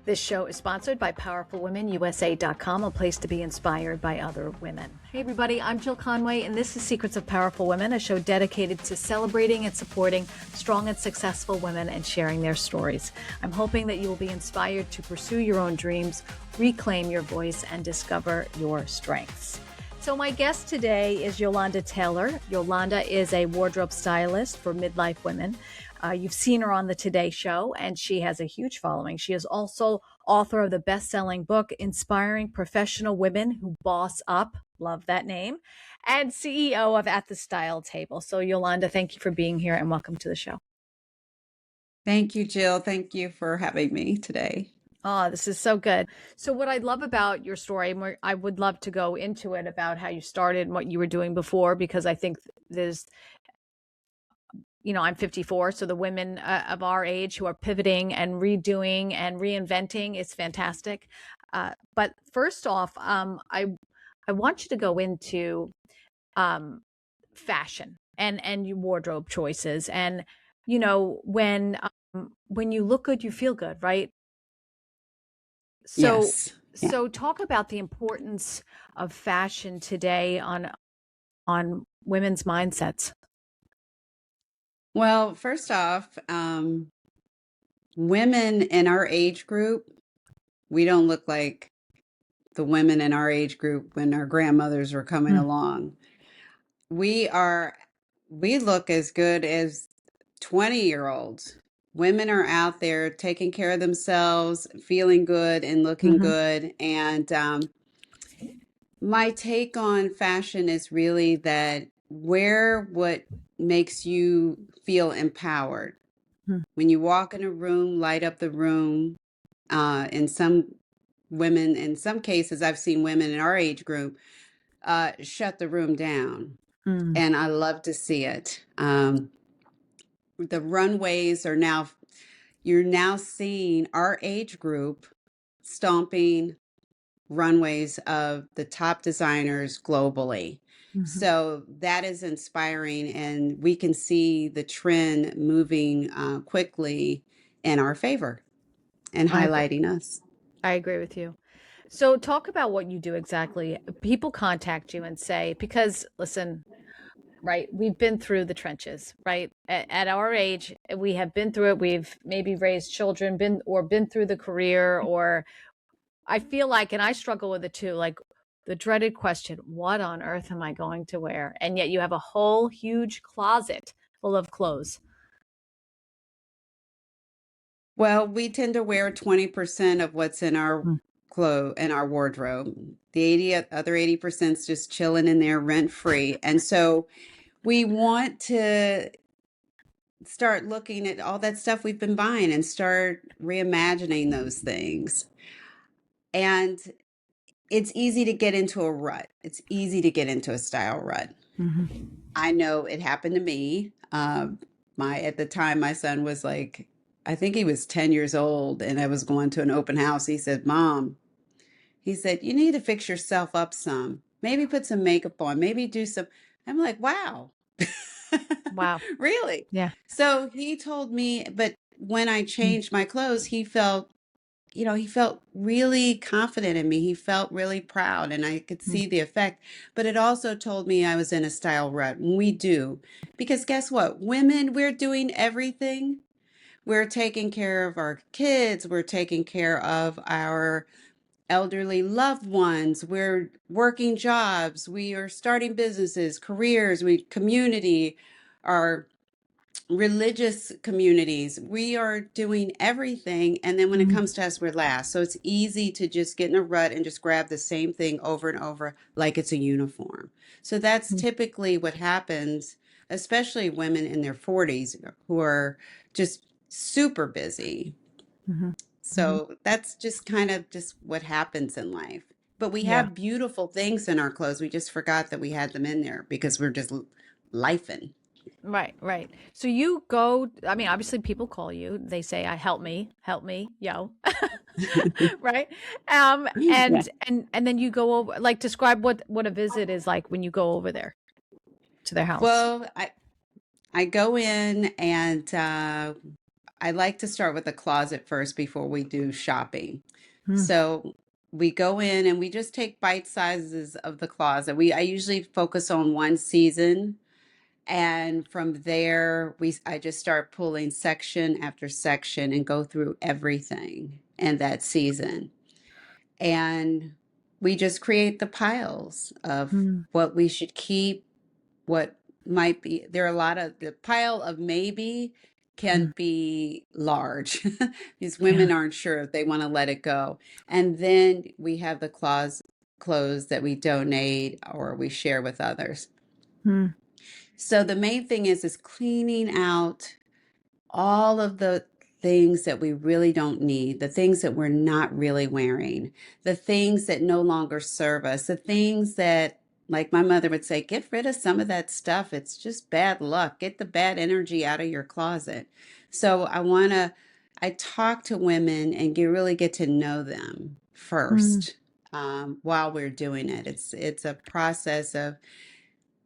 This show is sponsored by PowerfulWomenUSA.com, a place to be inspired by other women. Hey everybody, I'm Jill Conway, and this is Secrets of Powerful Women, a show dedicated to celebrating and supporting strong and successful women and sharing their stories. I'm hoping that you will be inspired to pursue your own dreams, reclaim your voice, and discover your strengths. So my guest today is Yolanda Taylor. Yolanda is a wardrobe stylist for midlife women. You've seen her on the Today Show, and she has a huge following. She is also author of the best-selling book, Inspiring Professional Women Who Boss Up, love that name, and CEO of At the Style Table. So Yolanda, thank you for being here and welcome to the show. Thank you, Jill. Thank you for having me today. Oh, this is so good. So what I love about your story, and I would love to go into it about how you started and what you were doing before, because I think there's, I'm 54, so the women of our age who are pivoting and redoing and reinventing is fantastic. But first off, I want you to go into fashion and your wardrobe choices, and when you look good, you feel good, right? So, Yes. Yeah. so talk about the importance of fashion today on women's mindsets. Well, first off, women in our age group, we don't look like the women in our age group when our grandmothers were coming along. We look as good as 20-year-olds. Women are out there taking care of themselves, feeling good and looking good. And my take on fashion is really that wear what makes you feel empowered. When you walk in a room, light up the room. In some women, in some cases, I've seen women in our age group shut the room down. And I love to see it. The runways are now, you're now seeing our age group stomping runways of the top designers globally. So that is inspiring, and we can see the trend moving quickly in our favor and highlighting us. I agree with you. So talk about what you do exactly. People contact you and say, because listen, right, we've been through the trenches, right? At our age, we have been through it. We've maybe raised children, been through the career, or I feel like, and I struggle with it too, like the dreaded question, what on earth am I going to wear? And yet you have a whole huge closet full of clothes. Well, we tend to wear 20% of what's in our in our wardrobe. The other 80% is just chilling in there rent free. And so we want to start looking at all that stuff we've been buying and start reimagining those things. And it's easy to get into a rut. It's easy to get into a style rut. I know it happened to me. At the time, my son was like, I think he was 10 years old, and I was going to an open house. He said, Mom, he said, you need to fix yourself up some. Maybe put some makeup on, maybe do some. I'm like, wow. Wow. Really? Yeah. So he told me, but when I changed my clothes, he felt really confident in me. He felt really proud, and I could see the effect. But it also told me I was in a style rut. And we do. Because guess what? Women, we're doing everything. We're taking care of our kids. We're taking care of our elderly loved ones. We're working jobs. We are starting businesses, careers, community, our religious communities. We are doing everything. And then when it comes to us, we're last. So it's easy to just get in a rut and just grab the same thing over and over like it's a uniform. So that's typically what happens, especially women in their 40s who are just super busy. So that's just kind of just what happens in life. But we have beautiful things in our clothes. We just forgot that we had them in there because we're just lifing. Right. So you go, I mean, obviously people call you, they say, help me, yo. Right. And then you go over, like, describe what a visit is like when you go over there to their house. Well, I go in and I like to start with the closet first before we do shopping. Mm, So we go in and we just take bite sizes of the closet. I usually focus on one season, and from there I just start pulling section after section and go through everything in that season. And we just create the piles of mm, what we should keep, what might be. There are a lot of the pile of maybe can mm. be large. These Yeah. women aren't sure if they want to let it go. And then we have the clothes that we donate or we share with others. Mm, So the main thing is cleaning out all of the things that we really don't need, the things that we're not really wearing, the things that no longer serve us, the things that, like my mother would say, get rid of some of that stuff. It's just bad luck. Get the bad energy out of your closet. So I talk to women and really get to know them mm. first while we're doing it. It's a process of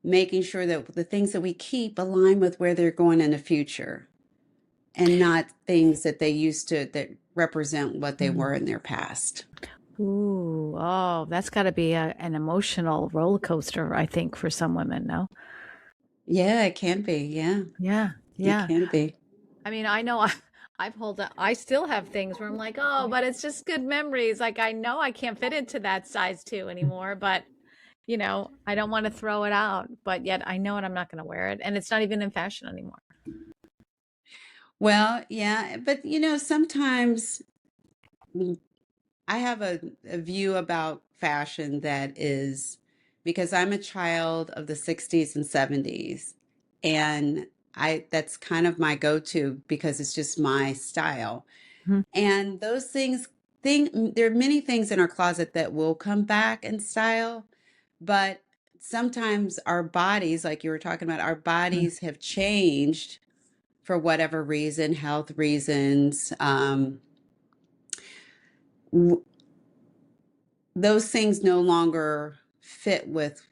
making sure that the things that we keep align with where they're going in the future and not things that they used to that represent what they Mm. were in their past. Ooh, oh, that's got to be an emotional roller coaster, I think, for some women, no? Yeah, it can be. Yeah, Yeah, it yeah. can be. I mean, I know I've hold up, I still have things where I'm like, oh, but it's just good memories. Like I know I can't fit into that size two anymore, but I don't want to throw it out, but yet I know it, I'm not going to wear it, and it's not even in fashion anymore. Well, yeah, but sometimes I have a view about fashion that is because I'm a child of the 60s and 70s, and I that's kind of my go-to because it's just my style. Mhm. And those there are many things in our closet that will come back in style, but sometimes our bodies, like you were talking about, our Mm, bodies have changed for whatever reason, health reasons. W- those things no longer fit with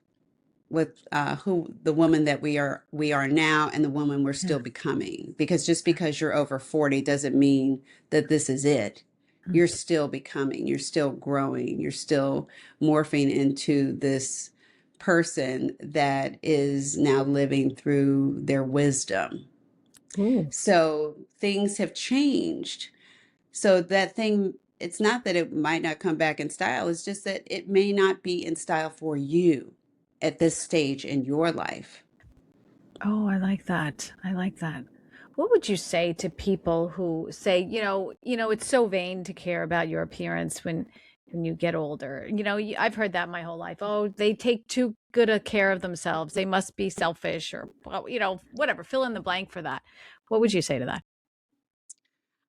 who the woman that we are now and the woman we're yeah, still becoming, because just because you're over 40 doesn't mean that this is it. mm, You're still becoming, you're still growing, you're still morphing into this person that is now living through their wisdom. ooh, So things have changed. So that thing, it's not that it might not come back in style, it's just that it may not be in style for you at this stage in your life. oh, I like that. I like that. What would you say to people who say, it's so vain to care about your appearance when you get older? I've heard that my whole life. Oh, they take too good a care of themselves. They must be selfish or, well, whatever, fill in the blank for that. What would you say to that?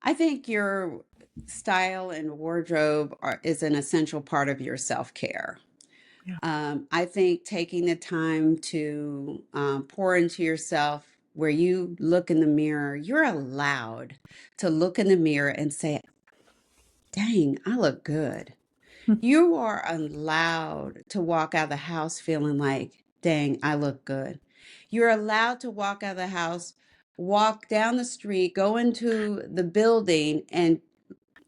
I think your style and wardrobe is an essential part of your self-care. Yeah. I think taking the time to pour into yourself, where you look in the mirror, you're allowed to look in the mirror and say, dang, I look good. You are allowed to walk out of the house feeling like, dang, I look good. You're allowed to walk out of the house, walk down the street, go into the building, and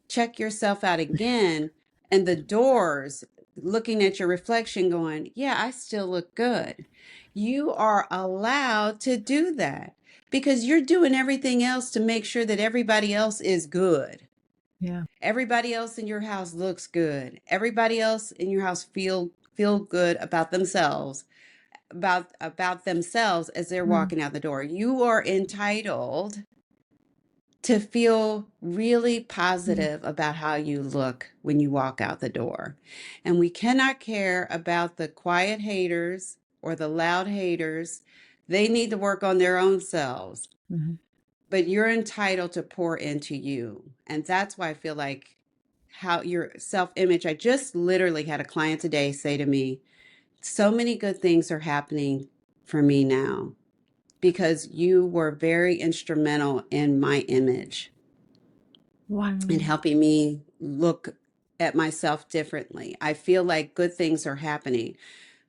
check yourself out again. And the doors, looking at your reflection, going, yeah, I still look good. You are allowed to do that because you're doing everything else to make sure that everybody else is good. Yeah. Everybody else in your house looks good. Everybody else in your house feel good about themselves, about themselves as they're Mm, walking out the door. You are entitled to feel really mm, positive about how you look when you walk out the door. And we cannot care about the quiet haters or the loud haters. They need to work on their own selves, mhm. but you're entitled to pour into you. And that's why I feel like how your self image. I just literally had a client today say to me, so many good things are happening for me now because you were very instrumental in my image and Wow. helping me look at myself differently. I feel like good things are happening.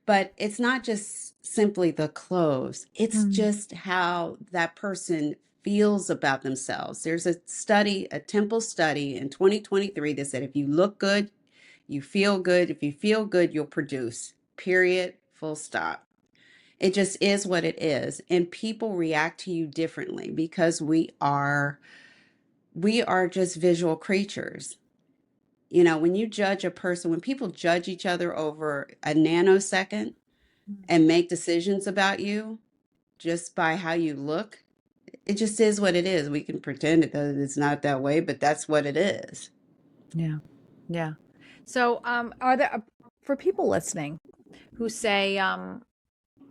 But it's not just simply the clothes, it's Mm. just how that person feels about themselves. There's a study, a Temple study in 2023 that said if you look good, you feel good. If you feel good, you'll produce. Period. Full stop. It just is what it is. And people react to you differently because we are just visual creatures. You know, when you judge a person, when people judge each other over a nanosecond and make decisions about you just by how you look, it just is what it is. We can pretend it's not that way, but that's what it is. Yeah. Yeah. So, are there, for people listening who say,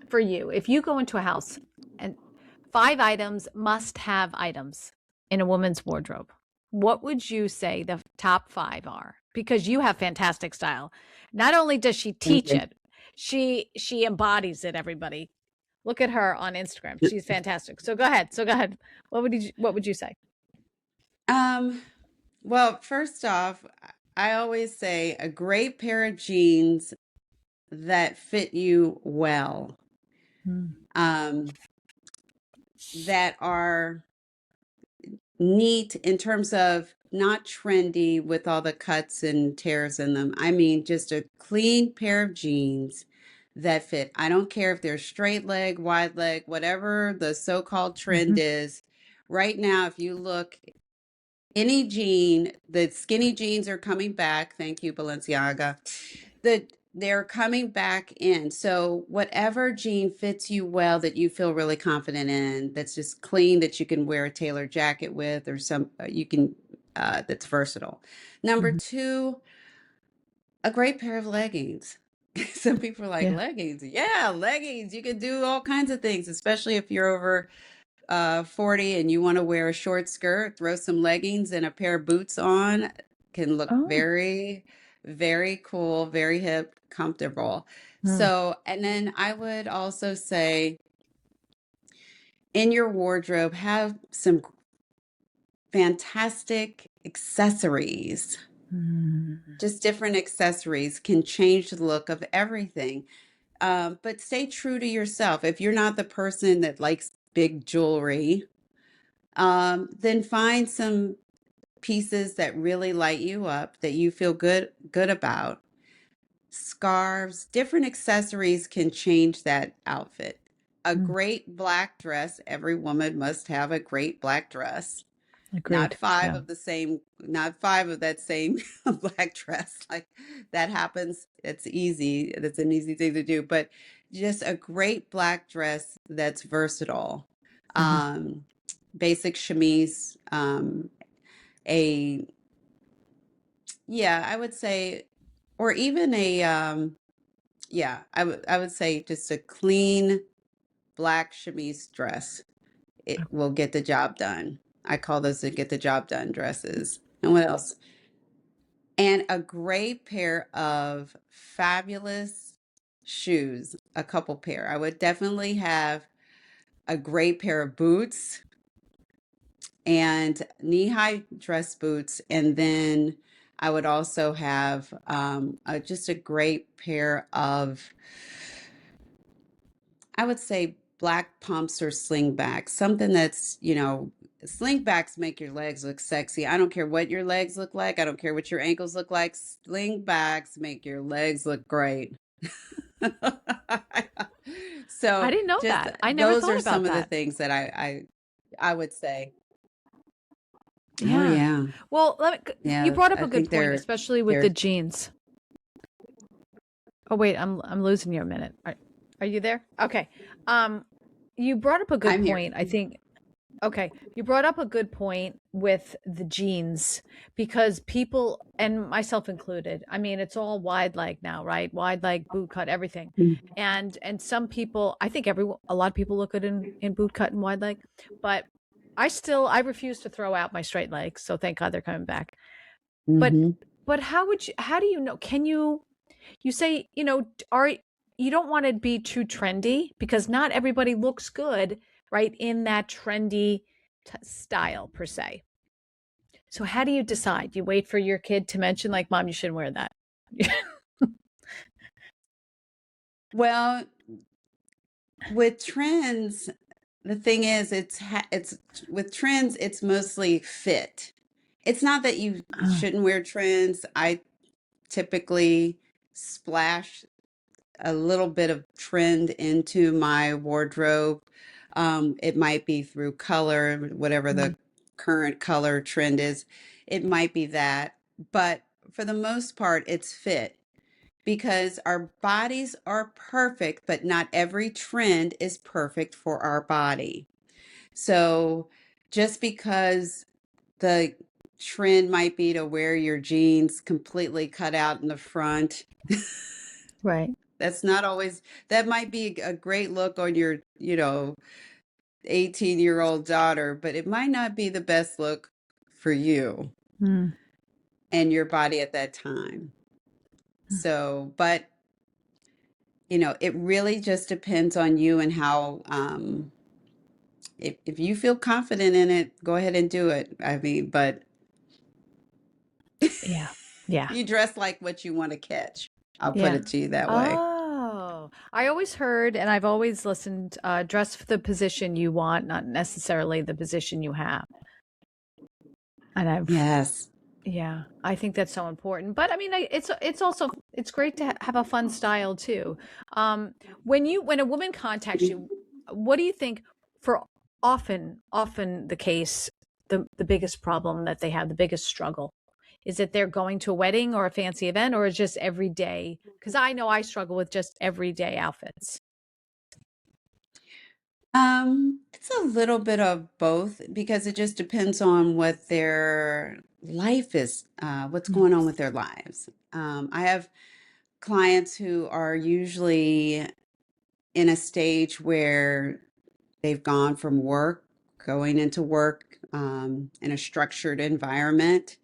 for you, if you go into a house and 5 items, must have items in a woman's wardrobe, what would you say the top 5 are? Because you have fantastic style. Not only does she Thank teach it, she embodies it, everybody. Look at her on Instagram. you. She's fantastic. So go ahead. So go ahead. What would you say? Um, well, first off, I always say a great pair of jeans that fit you well, Mm. um, that are neat in terms of not trendy with all the cuts and tears in them. I mean, just a clean pair of jeans that fit. I don't care if they're straight leg, wide leg, whatever the so-called trend Mhm. is. Right now, if you look, any jean, the skinny jeans are coming back. Thank you, Balenciaga. They're coming back in. So whatever jean fits you well that you feel really confident in, that's just clean, that you can wear a tailored jacket with, or some you can that's versatile. Number Mhm. two, a great pair of leggings. Some people are like, Yeah. leggings. Yeah, leggings. You can do all kinds of things, especially if you're over 40 and you want to wear a short skirt, throw some leggings and a pair of boots on, can look Oh. very, very cool, very hip, comfortable. Mm. So, and then I would also say in your wardrobe, have some fantastic accessories. Mm. Just different accessories can change the look of everything. But stay true to yourself. If you're not the person that likes big jewelry, then find some pieces that really light you up, that you feel good about. Scarves, different accessories can change that outfit. A Mm. great black dress, every woman must have a great black dress. Not Agreed. five Yeah. of the same, not five of that same black dress. Like that happens. It's easy. That's an easy thing to do. But just a great black dress that's versatile. Mhm. Um, Basic chemise, a yeah, I would say, or even a yeah, I would say just a clean black chemise dress. It will get the job done. I call those the get the job done dresses. And what else? And a great pair of fabulous shoes, a couple pair. I would definitely have a great pair of boots and knee-high dress boots, and then I would also have just a great pair of, I would say, black pumps or slingbacks, something that's, slingbacks make your legs look sexy. I don't care what your legs look like. I don't care what your ankles look like. Slingbacks make your legs look great. I So didn't know just that. I never those thought are about some of the that. things that I would say. Oh Yeah. yeah. Well, you Yeah, brought up I a good think point, especially with they're the jeans. Oh wait, I'm losing you a minute. Are you there? Okay. Um, you brought up a good I'm here. point. I think. Okay, you brought up a good point with the jeans because people, and myself included, I mean, it's all wide leg now, right? Wide leg, boot cut, everything. And some people, I think a lot of people look good in boot cut and wide leg, but I refuse to throw out my straight legs. So thank God they're coming back. But Mm-hmm. but how do you know? Can you say, are you don't want to be too trendy because not everybody looks good, right, in that trendy style per se. So how do you decide? You wait for your kid to mention like, "Mom, you shouldn't wear that." Well, with trends, the thing is, it's with trends, it's mostly fit. It's not that you Oh, shouldn't wear trends. I typically splash a little bit of trend into my wardrobe. It might be through color, whatever mm, the current color trend is. It might be that, but for the most part, it's fit because our bodies are perfect, but not every trend is perfect for our body. So just because the trend might be to wear your jeans completely cut out in the front, right. that's not always, that might be a great look on your, 18-year-old daughter, but it might not be the best look for you Mm, and your body at that time. mm. So, but it really just depends on you and how, if you feel confident in it, go ahead and do it. I mean, but Yeah. Yeah. you dress like what you want to catch. I'll put Yeah. it to you that way. Oh, I always heard, and I've always listened, dress for the position you want, not necessarily the position you have. And I've, Yes. yeah, I think that's so important. But I mean, it's also it's great to have a fun style too. Um, when a woman contacts you, what do you think for often the case, the biggest problem that they have, the biggest struggle? Is it they're going to a wedding or a fancy event, or is just every day? Because I know I struggle with just everyday outfits. It's a little bit of both because it just depends on what their life is, what's Mm, going on with their lives. I have clients who are usually in a stage where they've gone from going into work in a structured environment,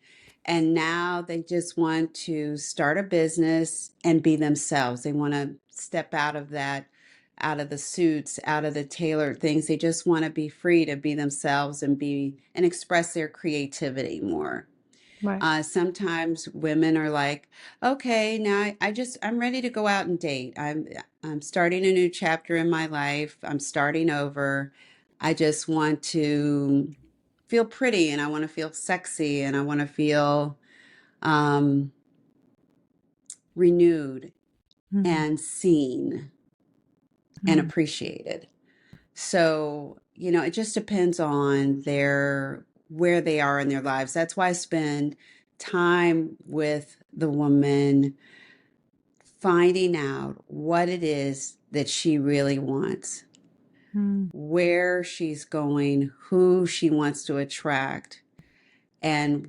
and now they just want to start a business and be themselves. They want to step out of that, out of the suits, out of the tailored things. They just want to be free to be themselves and express their creativity more. right. Sometimes women are like, okay, now I'm ready to go out and date. I'm starting a new chapter in my life. I'm starting over. I just want to feel pretty and I want to feel sexy and I want to feel um, renewed Mm, and seen and mm, appreciated. So, it just depends on where they are in their lives. That's why I spend time with the woman finding out what it is that she really wants, mm, where she's going, who she wants to attract, and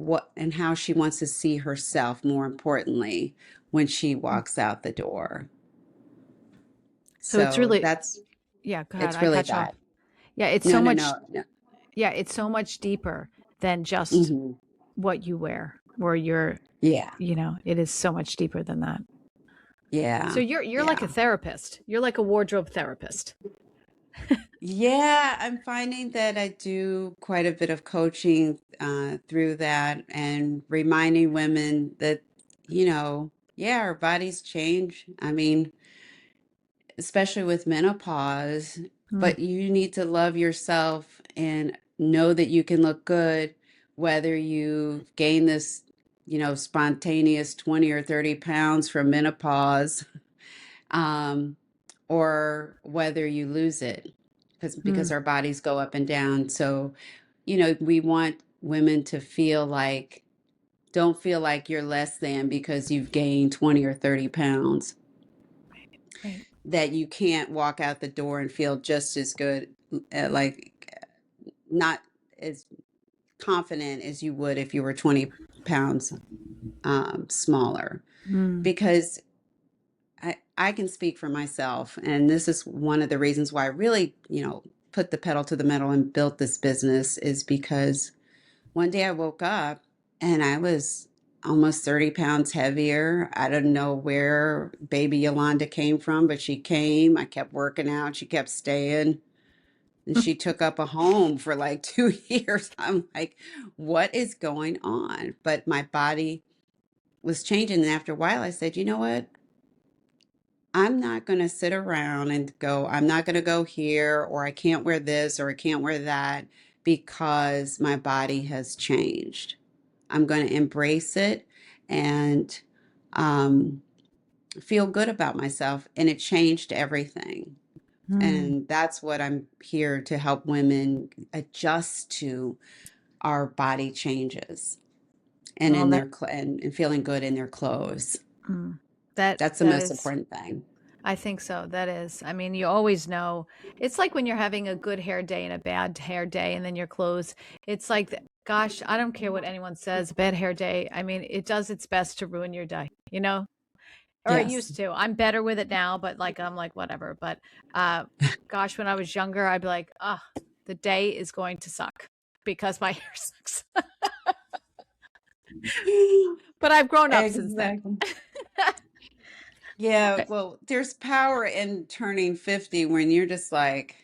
how she wants to see herself more importantly when she mm. walks out the door. So it's So really, yeah, go ahead. it's I really cut you off. that. Yeah, it's No, so no, much, no, no. yeah, it's so much deeper than just Hmm. what you wear or your, Yeah. it is so much deeper than that. So Yeah. you're like a Yeah. therapist. You're like a wardrobe therapist. Yeah, I'm finding that I do quite a bit of coaching through that and reminding women that, yeah, our bodies change. I mean, especially with menopause, Mm, but you need to love yourself and know that you can look good whether you gain this, spontaneous 20 or 30 pounds from menopause, um, or whether you lose it because mm, our bodies go up and down. So, we want women to don't feel like you're less than because you've gained 20 or 30 pounds, right. that you can't walk out the door and feel just as good, like not as confident as you would if you were 20 pounds smaller. Mm, Because I can speak for myself, and this is one of the reasons why I really, put the pedal to the metal and built this business is because one day I woke up and I was almost 30 pounds heavier. I don't know where baby Yolanda came from, but she came. I kept working out. She kept staying. And she took up a home for like 2 years. I'm like, what is going on? But my body was changing. And after a while, I said, you know what? I'm not going to sit around and go, I'm not going to go here, or I can't wear this, or I can't wear that because my body has changed. I'm going to embrace it and um, feel good about myself. And it changed everything. Hmm. And that's what I'm here to help women adjust to our body changes and Well, in their and feeling good in their clothes. mm, that That's the that most is. important thing. I think so. That is. I mean, you always know. It's like when you're having a good hair day and a bad hair day, and then your clothes. It's like, gosh, I don't care what anyone says. Bad hair day. I mean, it does its best to ruin your day. Or it Yes. used to. I'm better with it now, but I'm like whatever. But uh, gosh, when I was younger, I'd be like, ah, the day is going to suck because my hair sucks. But I've grown up since then. Exactly. Yeah, well, there's power in turning 50 when you're just like,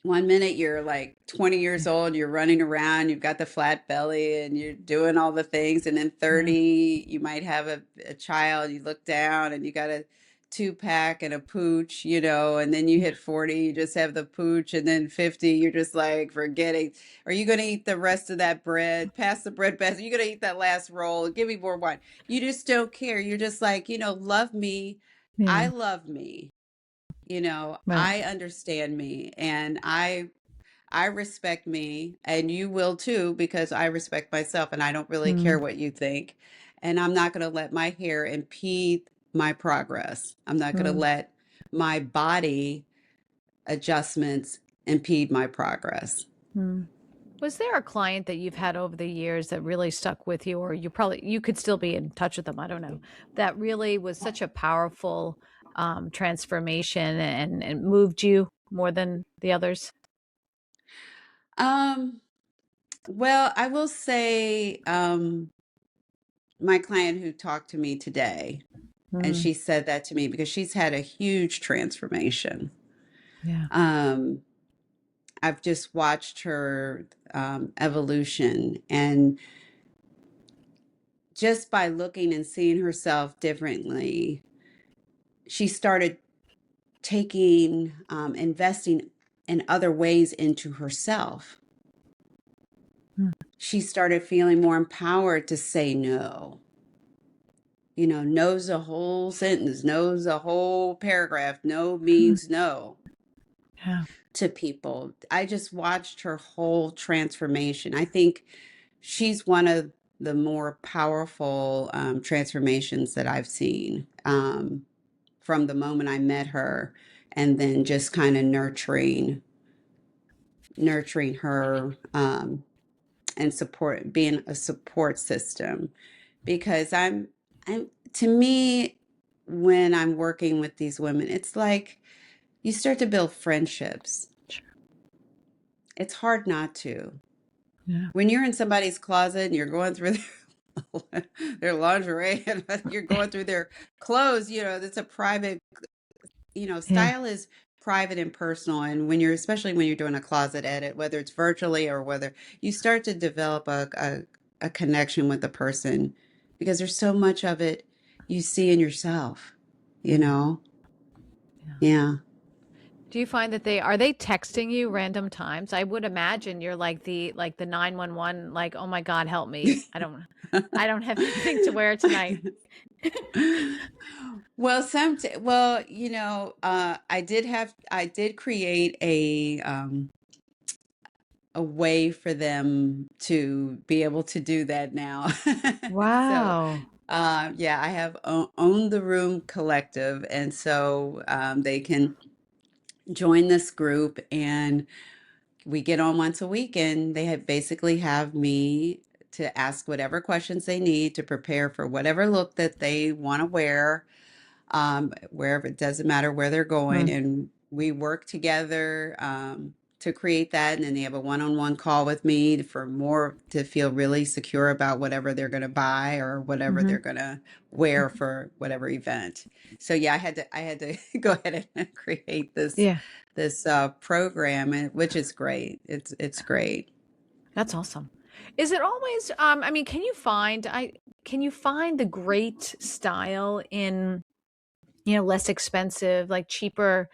one minute you're like 20 years old, you're running around, you've got the flat belly and you're doing all the things. And then Yeah. 30, you might have a child, you look down and you got a two-pack and a pooch, and then you Yeah. hit 40, you just have the pooch. And then 50, you're just like forgetting, are you going to eat the rest of that bread? Pass the bread basket. You're going to eat that last roll. Give me more wine. You just don't care. You're just like, love me. I Yeah. love me. Right. I understand me and I respect me and you will too because I respect myself and I don't really care Mm, what you think. And I'm not going to let my hair impede my progress. I'm not going to mm, let my body adjustments impede my progress. mm. Was there a client that you've had over the years that really stuck with you, or you could still be in touch with them? I don't know. That really was such a powerful transformation and moved you more than the others. Um, well, I will say my client who talked to me today, and Mm, she said that to me because she's had a huge transformation. yeah. Um, I've just watched her evolution, and just by looking and seeing herself differently, she started investing in other ways into herself. Mm, She started feeling more empowered to say no. No's a whole sentence, no's a whole paragraph. No mm, means no yeah. to people. I just watched her whole transformation. I think she's one of the more powerful transformations that I've seen from the moment I met her, and then just kind of nurturing her and being a support system. Because I'm to me, when I'm working with these women, it's like you start to build friendships. Sure. It's hard not to. Yeah. When you're in somebody's closet and you're going through their lingerie and you're going through their clothes, it's a private, Yeah. style is private and personal. And especially when you're doing a closet edit, whether it's virtually or whether you start to develop a connection with the person because there's so much of it you see in yourself, you Yeah. know? Yeah. Yeah. Do you find that they texting you random times? I would imagine you're like the 911, like, oh my God, help me. I don't have anything to wear tonight. Well, I did create a way for them to be able to do that now. So, Wow. yeah, I have owned the room collective, and so they can join this group, and we get on once a week, and basically have me to ask whatever questions they need to prepare for whatever look that they want to wear, wherever, it doesn't matter where they're going. Mm, And we work together to create that. And then they have a one-on-one call with me to feel really secure about whatever they're going to buy or whatever mm-hmm. they're going to wear for whatever event. So yeah, I had to go ahead and create Yeah, this program, which is great. It's great. that's awesome. Is it always, I mean, can you find the great style in less expensive, like cheaper,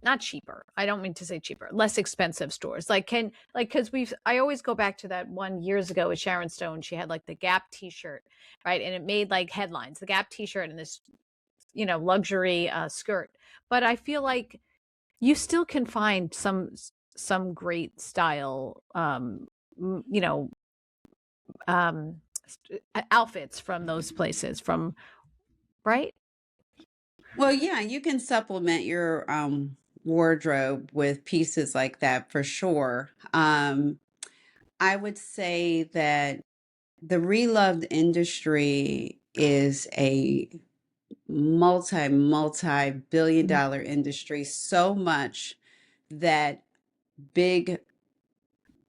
not cheaper. I don't mean to say cheaper, less expensive stores. Cause I always go back to that one years ago with Sharon Stone. She had like the Gap t-shirt, right? And it made like headlines, the Gap t-shirt and this, luxury skirt. But I feel like you still can find some great style, you know, um, outfits from those places right? Well, yeah, you can supplement your wardrobe with pieces like that for sure. I would say that the reloved industry is a multi billion Mm, dollar industry, so much that big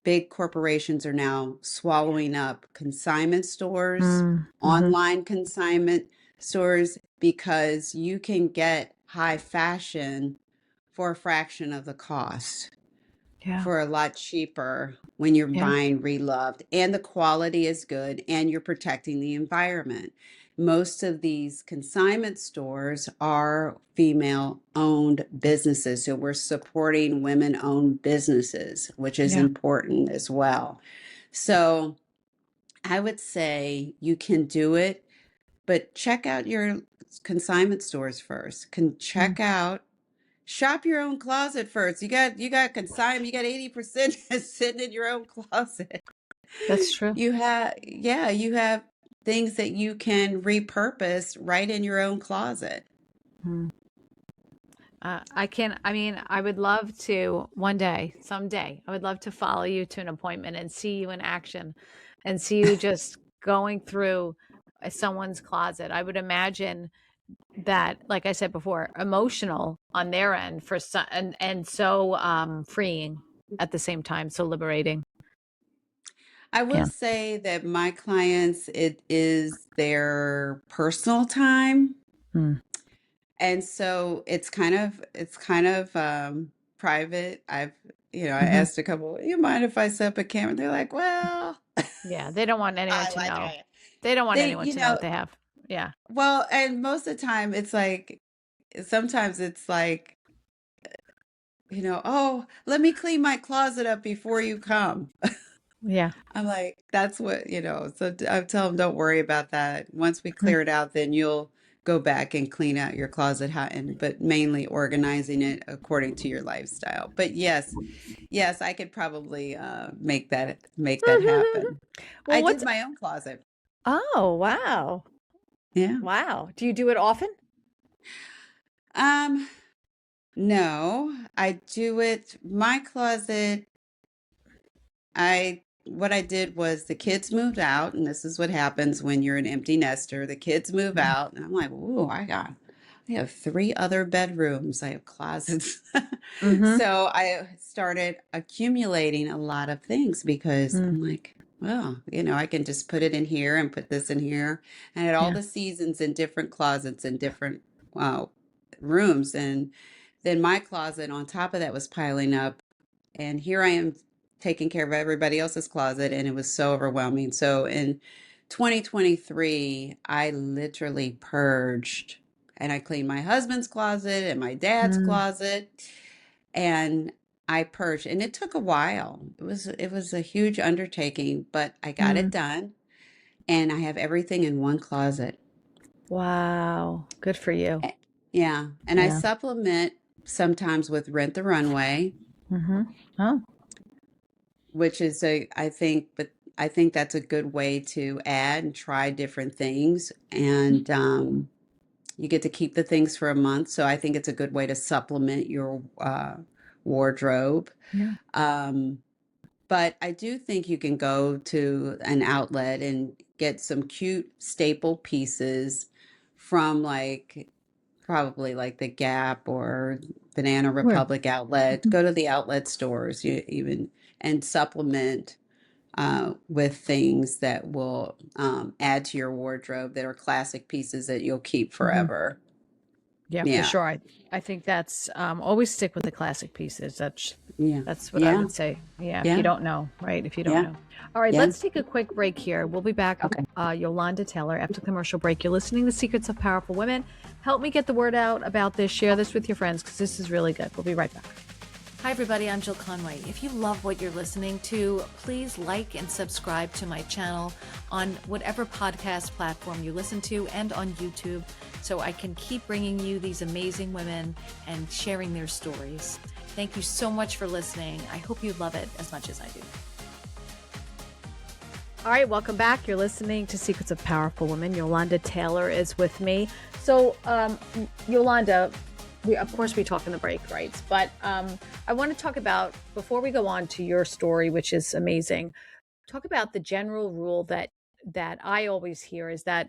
big corporations are now swallowing up consignment stores, mhm. online consignment stores, because you can get high fashion for a fraction of the cost, Yeah, for a lot cheaper when you're yeah, buying reloved, and the quality is good and you're protecting the environment. Most of these consignment stores are female owned businesses, so we're supporting women owned businesses, which is yeah. important as well. So I would say you can do it, but check out your consignment stores first. Can Mm, check out, shop your own closet first. You got consignment, you got 80% sitting in your own closet. that's true. You have things that you can repurpose right in your own closet. Mm. I mean, I would love to one day, someday, I would love to follow you to an appointment and see you in action and see you just going through someone's closet. I would imagine that, like I said before, emotional on their end for some, and so freeing at the same time, so liberating. I will Yeah. say that my clients, it is their personal time. Mm. And so it's kind of private. I Hmm. asked a couple, you mind if I set up a camera? They're like, well, Yeah, they don't want anyone I to like know. it. They don't want They, anyone to know what they have. Yeah. well, and most of the time it's like, sometimes it's like, oh, let me clean my closet up before you come. Yeah. I'm like, that's what, so I tell them, don't worry about that. Once we Mm. clear it out, then you'll go back and clean out your closet, but mainly organizing it according to your lifestyle. But yes, yes, I could probably make that happen. I Well, did what's my own closet. Oh, wow. Yeah. Wow. Do you do it often? Um, no, I do it. My closet, what I did was the kids moved out, and this is what happens when you're an empty nester. The kids move Mm. out, and I'm like, "Ooh, I have three other bedrooms. I have closets." Mhm. So I started accumulating a lot of things because Mm. I'm like, well, I can just put it in here and put this in here. I had all Yeah. the seasons in different closets and different uh, rooms, and then my closet on top of that was piling up, and here I am taking care of everybody else's closet, and it was so overwhelming. So in 2023, I literally purged, and I cleaned my husband's closet and my dad's Mm. closet, and I purged, and it took a while. It was a huge undertaking, but I got it Mm. done, and I have everything in one closet. Wow. Good for you. Eh, Yeah, and I Yeah. supplement sometimes with Rent the Runway, Mhm. Oh, which is I think that's a good way to add and try different things. And you get to keep the things for a month. So I think it's a good way to supplement your wardrobe. yeah. Um, but I do think you can go to an outlet and get some cute staple pieces from, like, probably like the Gap or Banana Where? Republic outlet. Mhm. Go to the outlet stores, you even, and supplement with things that will add to your wardrobe, that are classic pieces that you'll keep Mhm. forever. Yeah, for Yeah. sure. I think that's always stick with the classic pieces. Yeah. That's what I Yeah. would say. Yeah, if you Yeah. don't know, right? If you don't Yeah. know. All right, Yeah. let's take a quick break here. We'll be back with Okay. Yolanda Taylor after the commercial break. You're listening to Secrets of Powerful Women. Help me get the word out about this. Share this with your friends because this is really good. We'll be right back. Hi, everybody. I'm Jill Conway. If you love what you're listening to, please like and subscribe to my channel on whatever podcast platform you listen to and on YouTube so I can keep bringing you these amazing women and sharing their stories. Thank you so much for listening. I hope you love it as much as I do. All right, welcome back. You're listening to Secrets of Powerful Women. Yolanda Taylor is with me. So, Yolanda, of course, we talk in the break, right? But I want to talk about, before we go on to your story, which is amazing, talk about the general rule that I always hear is that,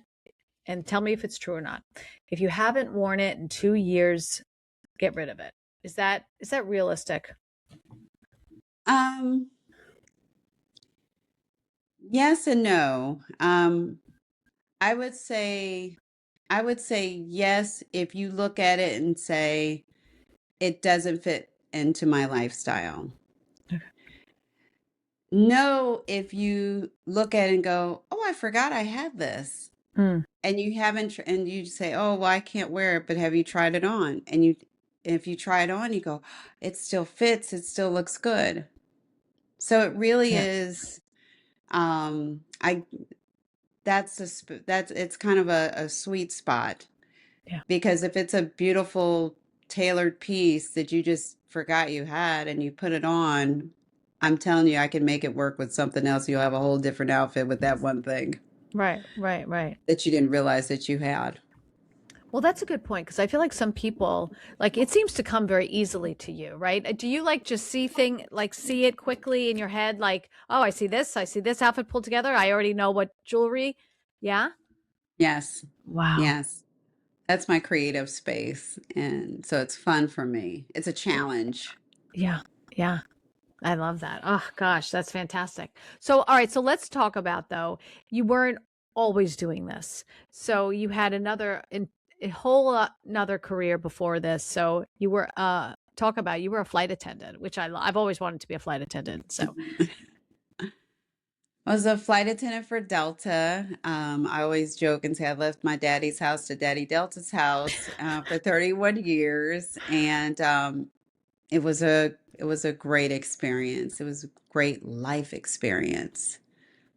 and tell me if it's true or not. If you haven't worn it in 2 years, get rid of it. Is that realistic? Yes and no. I would say yes if you look at it and say it doesn't fit into my lifestyle. Okay. No, if you look at it and go, "Oh, I forgot I had this." Mm, And you haven't and you say, "Oh, well, I can't wear it," but have you tried it on? And if you try it on, you go, "It still fits, it still looks good." So it really yeah, is I that's it's kind of a sweet spot yeah. because if it's a beautiful tailored piece that you just forgot you had and you put it on, I'm telling you, I can make it work with something else. You'll have a whole different outfit with that one thing Right. that you didn't realize that you had. Well, that's a good point because I feel like some people, like, it seems to come very easily to you, right? Do you like just see it quickly in your head, like, oh, I see this outfit pulled together. I already know what jewelry. Yeah. Yes. Wow. Yes. That's my creative space. And so it's fun for me. It's a challenge. Yeah. Yeah. I love that. Oh gosh, that's fantastic. So, all right, so let's talk about, though, you weren't always doing this. So you had a whole another career before this. So you were you were a flight attendant, which I've always wanted to be a flight attendant. So, I was a flight attendant for Delta. I always joke and say I left my daddy's house to Daddy Delta's house for 31 years, and it was a great experience. It was a great life experience.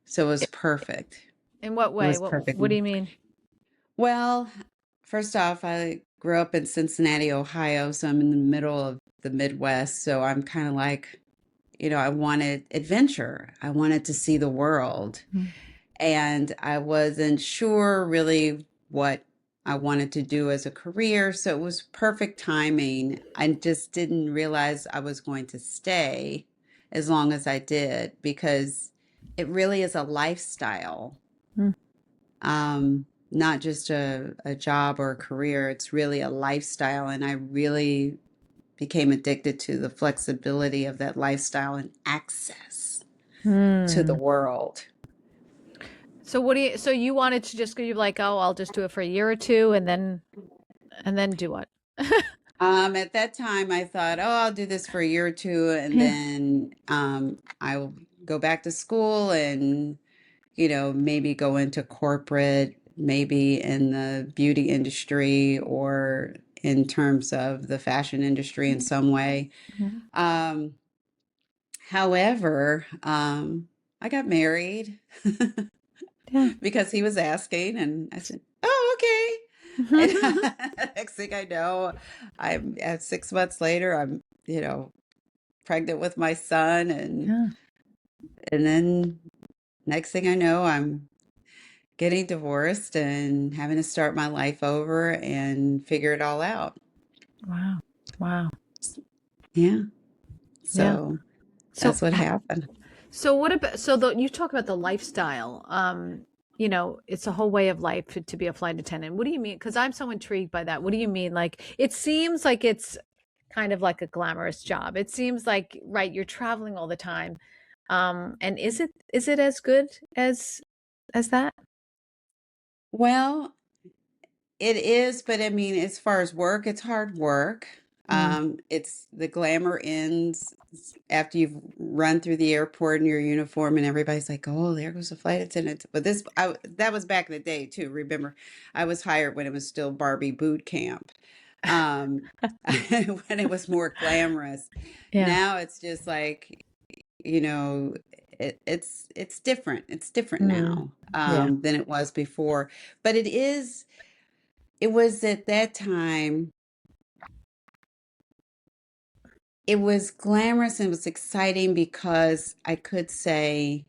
So it was perfect. in what It way? was perfect. What do you mean? Well, first off, I grew up in Cincinnati, Ohio, so I'm in the middle of the Midwest. So I'm kind of like, I wanted adventure. I wanted to see the world. Mm. And I wasn't sure really what I wanted to do as a career. So it was perfect timing. I just didn't realize I was going to stay as long as I did because it really is a lifestyle, Mm. not just a job or a career. It's really a lifestyle. And I really became addicted to the flexibility of that lifestyle and access to the Hmm. world. So so you wanted to just go, you're like, oh, I'll just do it for a year or two and then do what? At that time, I thought, oh, I'll do this for a year or two, and Yeah. then I'll go back to school and, maybe go into corporate, maybe in the beauty industry or in terms of the fashion industry in some way. Mhm. Um, However, I got married Yeah. because he was asking, and I said, "Oh, okay." And next thing I know, I'm at 6 months later, I'm, pregnant with my son, and Yeah. then next thing I know, I'm getting divorced and having to start my life over and figure it all out. Wow. Wow. Yeah. Yeah. So So that's what happened. so what about you talk about the lifestyle. It's a whole way of life to be a flight attendant. What do you mean? Because I'm so intrigued by that. What do you mean? Like, it seems like it's kind of like a glamorous job. It seems like, right, you're traveling all the time. And is it as good as that? Well, It is, but I mean, as far as work, it's hard work. Mm. It's the glamour ends after you've run through the airport in your uniform, and everybody's like, "Oh, there goes a flight attendant." But that was back in the day too. Remember, I was hired when it was still Barbie boot camp, um, when it was more glamorous. Yeah. Now it's just like, you know, it's different. It's different Mm. now, Yeah. than it was before. But it was at that time, it was glamorous and it was exciting because I could say,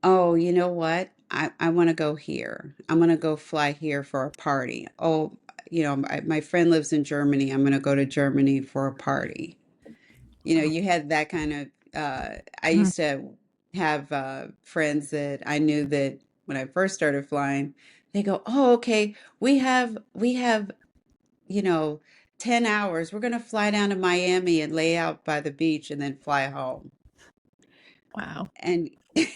oh, you know what? I want to go here. I'm going to go fly here for a party. Oh, my friend lives in Germany. I'm going to go to Germany for a party. Wow. You had that kind of, I Mm. used to have friends that I knew that when I first started flying, they go, oh, okay, we have you know, 10 hours. We're going to fly down to Miami and lay out by the beach and then fly home. Wow. And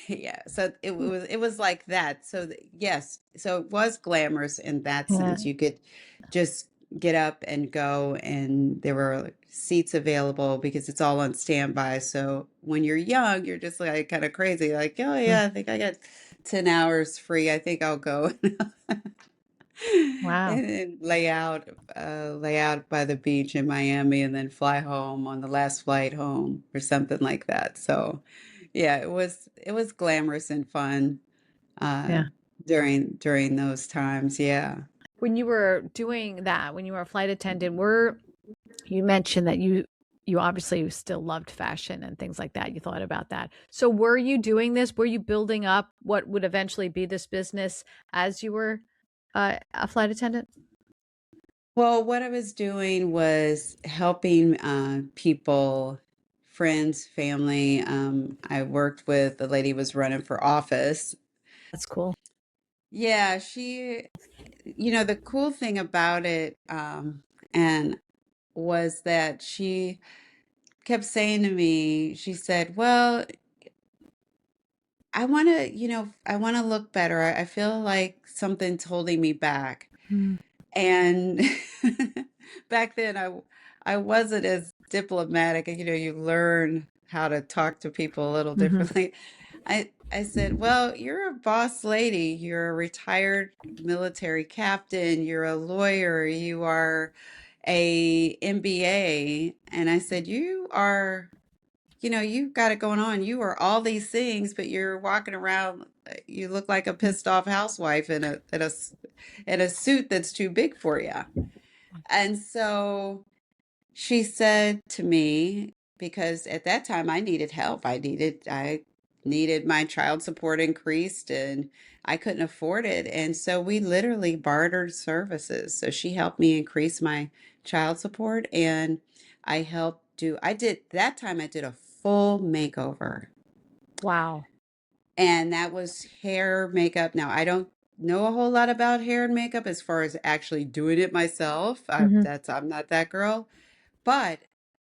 yeah, so it was like that. So yes, so it was glamorous in that Yeah. sense. You could just get up and go, and there were seats available because it's all on standby. So when you're young, you're just like kind of crazy, like, oh Mm. yeah, I think I got 10 hours free. I think I'll go. Wow. And then lay out by the beach in Miami and then fly home on the last flight home or something like that. So yeah, it was glamorous and fun uh Yeah. during those times. Yeah. When you were doing that, when you were a flight attendant, were you mentioned that you obviously still loved fashion and things like that. You thought about that. So were you doing this? Were you building up what would eventually be this business as you were a flight attendant? Well, what I was doing was helping people, friends, family. I worked with the lady who was running for office. That's cool. Yeah, the cool thing about it, and was that she kept saying to me, she said, well, I want to look better. I feel like something's holding me back. Mm. And back then I wasn't as diplomatic. You learn how to talk to people a little Hmm. differently. I said, "Well, you're a boss lady. You're a retired military captain. You're a lawyer. You are a MBA." And I said, you've got it going on. You are all these things, but you're walking around, you look like a pissed off housewife in a suit that's too big for you." And so she said to me, because at that time I needed help. I needed my child support increased and I couldn't afford it. And so we literally bartered services. So she helped me increase my child support, and I did that time I did a full makeover. Wow. And that was hair, makeup. Now, I don't know a whole lot about hair and makeup as far as actually doing it myself. Hmm. I'm not that girl, but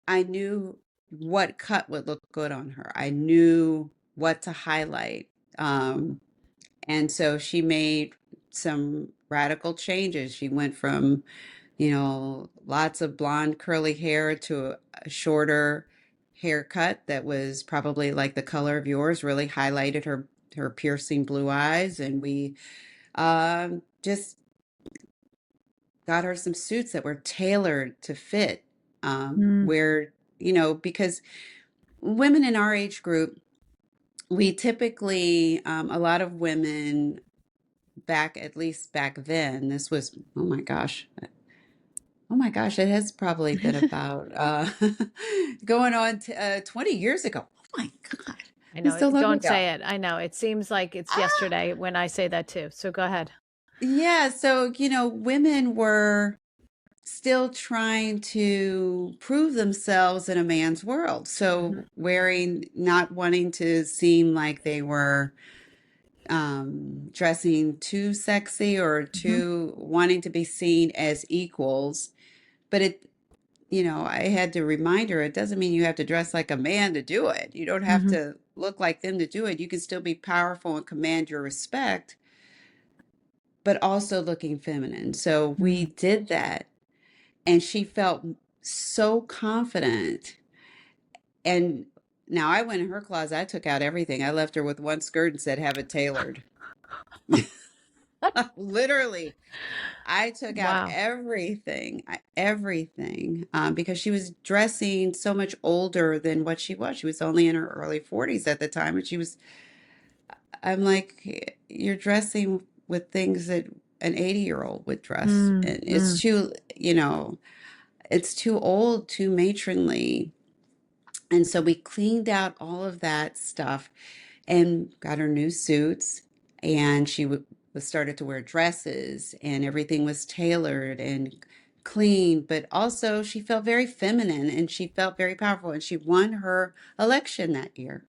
I knew what cut would look good on her. I knew what to highlight. Um, and so she made some radical changes. She went from, lots of blonde curly hair to a shorter haircut that was probably like the color of yours, really highlighted her piercing blue eyes. And we just got her some suits that were tailored to fit, Mm. where, because women in our age group, we typically, a lot of women at least back then, this was, oh my gosh, it has probably been about going on 20 years ago. Oh my God, I it's know. so long Don't ago. say it. I know. It seems like it's Ah, yesterday when I say that too. So go ahead. yeah. So, women were still trying to prove themselves in a man's world. Hmm. So, not wanting to seem like they were dressing too sexy or Hmm. too wanting to be seen as equals. But I had to remind her, it doesn't mean you have to dress like a man to do it. You don't have Hmm. to look like them to do it. You can still be powerful and command your respect, but also looking feminine. So we Mm. did that, and she felt so confident. And now I went in her closet, I took out everything. I left her with one skirt and said, have it tailored. Literally, I took out Wow. everything, everything, because she was dressing so much older than what she was. She was only in her early 40s at the time, and I'm like, you're dressing with things that an 80-year-old would dress, Mm, and mm. it's too old, too matronly. And so we cleaned out all of that stuff and got her new suits, and she was started to wear dresses, and everything was tailored and clean, but also she felt very feminine and she felt very powerful, and she won her election that year.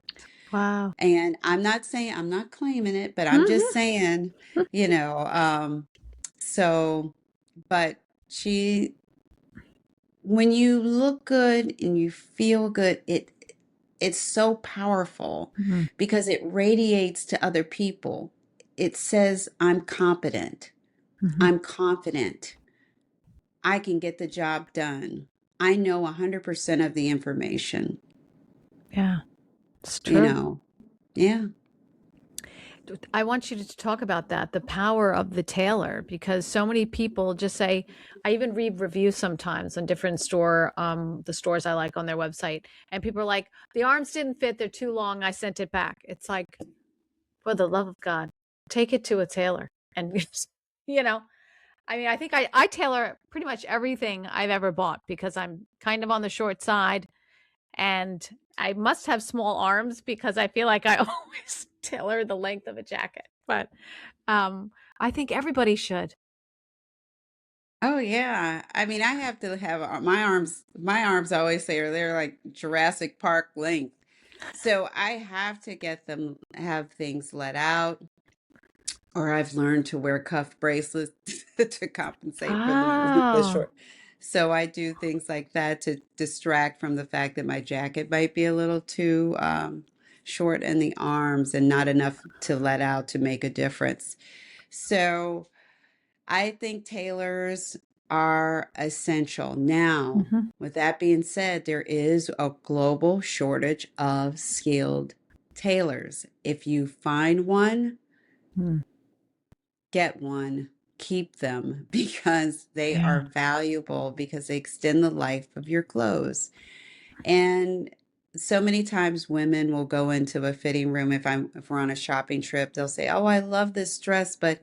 Wow. And I'm not saying, I'm not claiming it, but I'm just Mhm. saying, you know, so, but she, when you look good and you feel good, it's so powerful Mhm. because it radiates to other people. It says, I'm competent. Mhm. I'm confident. I can get the job done. I know 100% of the information, Yeah, it's you true. know. Yeah. I want you to talk about that, the power of the tailor, because so many people just say, I even read reviews sometimes on different the stores I like on their website, and people are like, the arms didn't fit, they're too long, I sent it back. It's like, for the love of God, take it to a tailor. And, you know, I mean, I think I tailor pretty much everything I've ever bought because I'm kind of on the short side, and I must have small arms because I feel like I always tailor the length of a jacket. But um, I think everybody should. Oh yeah. I mean, I have to have my arms I always say are they're like Jurassic Park length. So I have to get them have things let out, or I've learned to wear cuff bracelets to compensate for the Oh, short. So I do things like that to distract from the fact that my jacket might be a little too short in the arms and not enough to let out to make a difference. So I think tailors are essential. Now, hmm, with that being said, there is a global shortage of skilled tailors. If you find one, hmm, get one, keep them because they yeah. are valuable because they extend the life of your clothes. And so many times women will go into a fitting room if we're on a shopping trip, they'll say, "Oh, I love this dress, but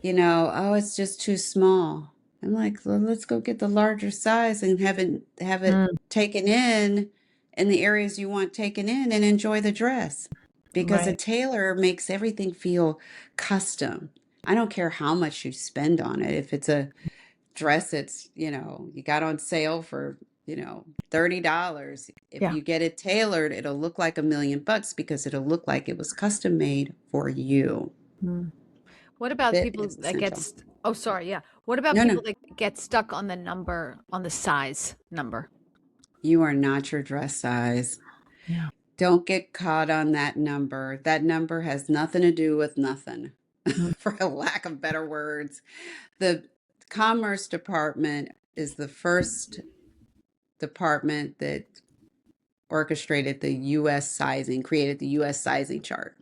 oh, it's just too small." I'm like, well, let's go get the larger size and have it Mm, taken in the areas you want taken in and enjoy the dress. Because a right. tailor makes everything feel custom. I don't care how much you spend on it. If it's a dress that's, you got on sale for, $30. If Yeah. you get it tailored, it'll look like $1,000,000 because it'll look like it was custom made for you. Mm. What about Fit people is that get, essential. oh, sorry. Yeah. What about No, no. people that get stuck on the number, on the size number? You are not your dress size. Yeah. Don't get caught on that number. That number has nothing to do with nothing, Mm, for a lack of better words. The Commerce Department is the first department that orchestrated the US sizing, created the US sizing chart.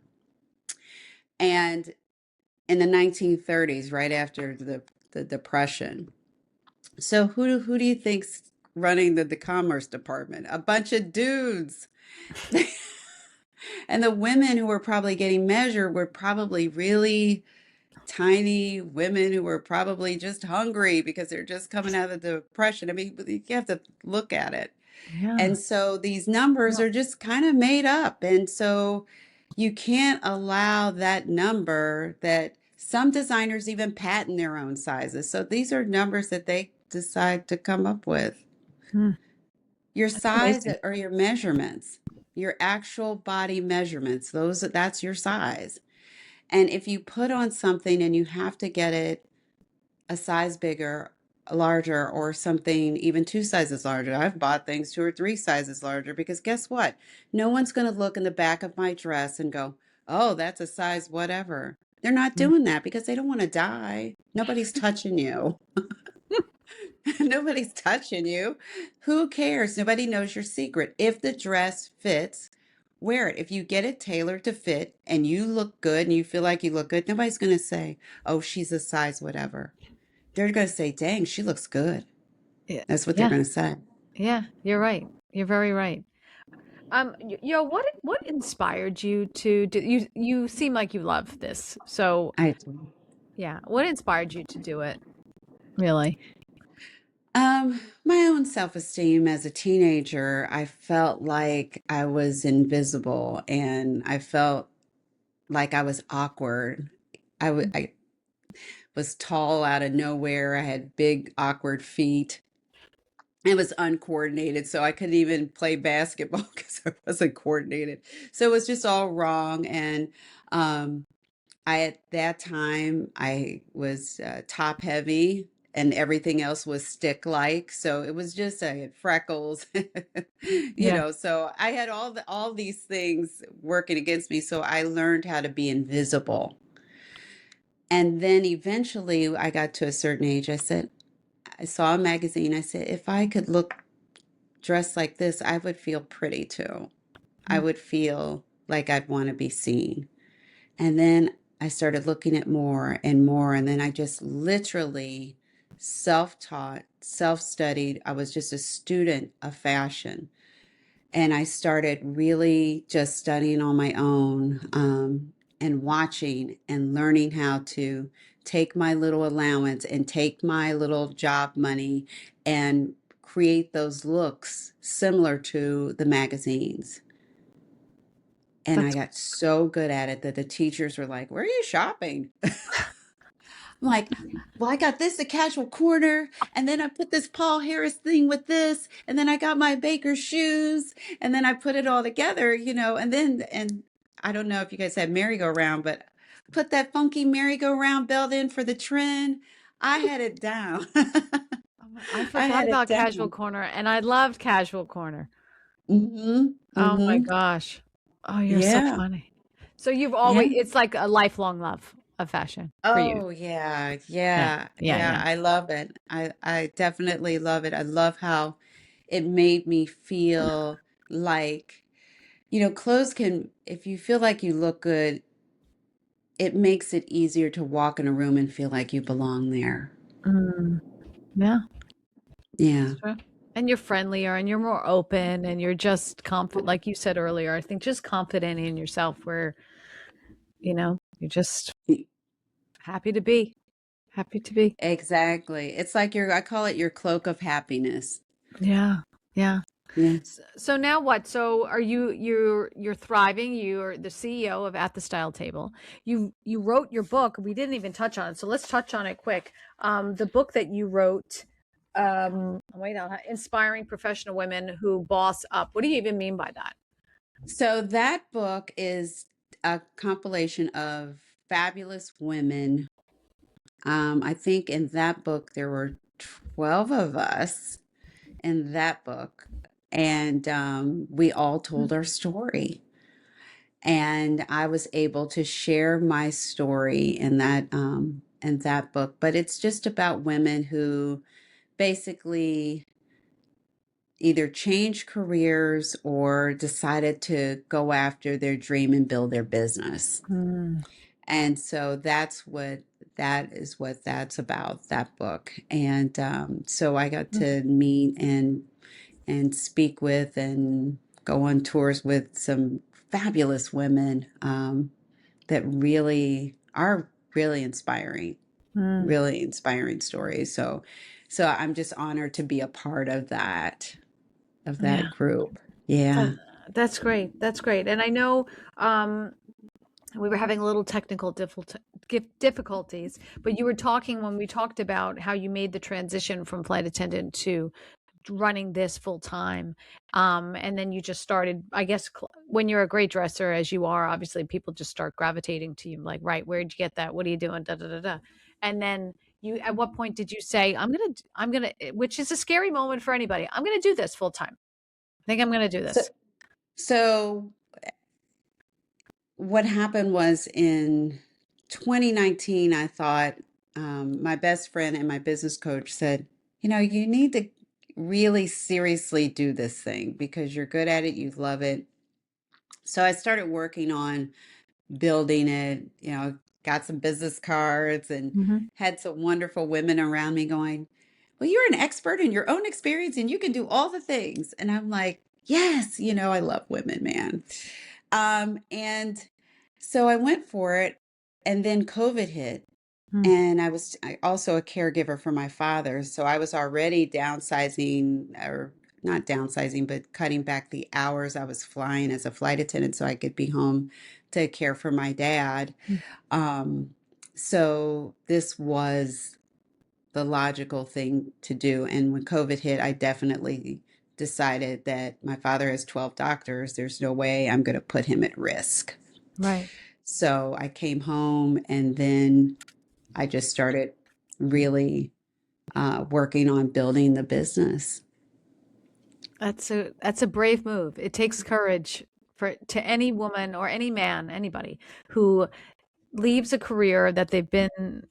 And in the 1930s, right after the Depression. So who do you think's running the Commerce Department? A bunch of dudes. And the women who were probably getting measured were probably really tiny women who were probably just hungry because they're just coming out of the depression. I mean, you have to look at it. yeah. And so these numbers Well, are just kind of made up. And so you can't allow that number that some designers even patent their own sizes. So these are numbers that they decide to come up with. hmm, Your that's size amazing. or your measurements, your actual body measurements, that's your size. And if you put on something and you have to get it a size bigger, larger, or something even two sizes larger, I've bought things two or three sizes larger because guess what? No one's going to look in the back of my dress and go, oh, that's a size whatever. They're not Mm. doing that because they don't want to die. Nobody's touching you. Nobody's touching you. Who cares? Nobody knows your secret. If the dress fits, wear it. If you get it tailored to fit and you look good and you feel like you look good, nobody's going to say, oh, she's a size whatever. They're going to say, dang, she looks good. Yeah, That's what they're yeah, going to say. yeah. You're right. You're very right. What inspired you to do? You seem like you love this. So I yeah, what inspired you to do it? Really? My own self-esteem as a teenager, I felt like I was invisible and I felt like I was awkward. I was tall out of nowhere. I had big, awkward feet. It was uncoordinated, so I couldn't even play basketball because I wasn't coordinated. So it was just all wrong. And um, at that time, I was top heavy and everything else was stick like. So it was just, I had freckles, Yeah. so I had all these things working against me. So I learned how to be invisible. And then eventually I got to a certain age. I saw a magazine. I said, if I could look dressed like this, I would feel pretty too. I Mm. would feel like I'd want to be seen. And then I started looking at more and more. And then I just literally self taught, self studied. I was just a student of fashion. And I started really just studying on my own and watching and learning how to take my little allowance and take my little job money and create those looks similar to the magazines. And I That's got so good at it that the teachers were like, where are you shopping? I'm like, well, I got this at Casual Corner, and then I put this Paul Harris thing with this, and then I got my Baker's shoes, and then I put it all together, and I don't know if you guys had merry-go-round, but put that funky merry-go-round belt in for the trend. I had it down. I I forgot had it about Casual down. Corner, and I loved Casual Corner. Mm-hmm. Oh my Mm-hmm. gosh. Oh, you're so Yeah. funny. So you've always, Yeah. it's like a lifelong love of fashion for you. Oh yeah, Yeah. yeah, Yeah. yeah. Yeah. I love it. I definitely love it. I love how it made me feel like, clothes can, if you feel like you look good, it makes it easier to walk in a room and feel like you belong there. Mm, yeah. Yeah. That's true. And you're friendlier and you're more open and you're just confident, like you said earlier, I think just confident in yourself where, you're just E- happy to be, happy to be. Exactly. It's like I call it your cloak of happiness. Yeah. Yeah. Yeah. So now what? So are you're thriving. You're the CEO of At the Style Table. You wrote your book. We didn't even touch on it. So let's touch on it quick. The book that you wrote, wait on inspiring professional women who boss up. What do you even mean by that? So that book is a compilation of fabulous women. I think in that book there were 12 of us in that book, and we all told our story. And I was able to share my story in that book. But it's just about women who basically either changed careers or decided to go after their dream and build their business. Mm, And so that is what that's about, that book. And so I got mm, to meet and speak with and go on tours with some fabulous women that really are mm. really inspiring stories. So I'm just honored to be a part of that Yeah, group. Yeah. that, that's great. That's great. And I know we were having a little technical difficulties, but you were talking when we talked about how you made the transition from flight attendant to running this full time. And then you just started, I guess, when you're a great dresser, as you are, obviously people just start gravitating to you like, right, where'd you get that? What are you doing? Da, da, da, da. And then at what point did you say, which is a scary moment for anybody. I'm going to do this full time. I think I'm going to do So this. so what happened was in 2019, I thought, my best friend and my business coach said, you need to really seriously do this thing because you're good at it, you love it. So I started working on building it, got some business cards and Hmm. had some wonderful women around me going, well, you're an expert in your own experience and you can do all the things. And I'm like, yes, I love women, man. And so I went for it. And then COVID hit. And I also a caregiver for my father. So I was already downsizing, or not downsizing, but cutting back the hours I was flying as a flight attendant so I could be home to care for my dad. Um, so this was the logical thing to do. And when COVID hit, I definitely decided that my father has 12 doctors. There's no way I'm going to put him at risk. Right. So I came home and then I just started really working on building the business. That's a brave move. It takes courage for to any woman or any man, anybody who leaves a career that they've been,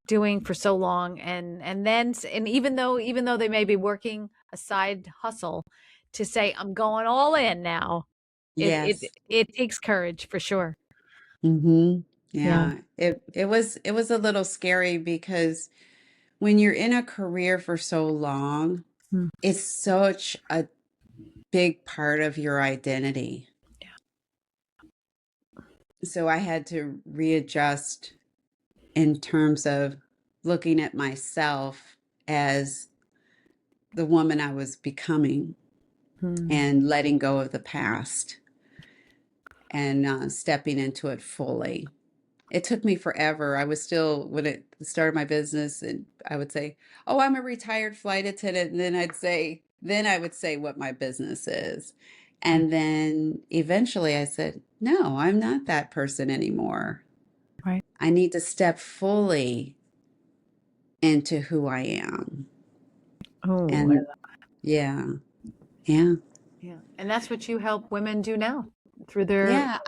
doing for so long, and even though they may be working a side hustle, to say I'm going all in now. It Yes. it takes courage for sure. Mm-hmm. Yeah. Yeah. It was a little scary because when you're in a career for so long, Mm. it's such a big part of your identity. So I had to readjust in terms of looking at myself as the woman I was becoming Mm. and letting go of the past and stepping into it fully. It took me forever. I was still, when it started my business, and I would say, "Oh, I'm a retired flight attendant," and then I would say what my business is, and then eventually I said, "No, I'm not that person anymore. Right. I need to step fully into who I am." Oh, And yeah, yeah, yeah. And that's what you help women do now through their. yeah.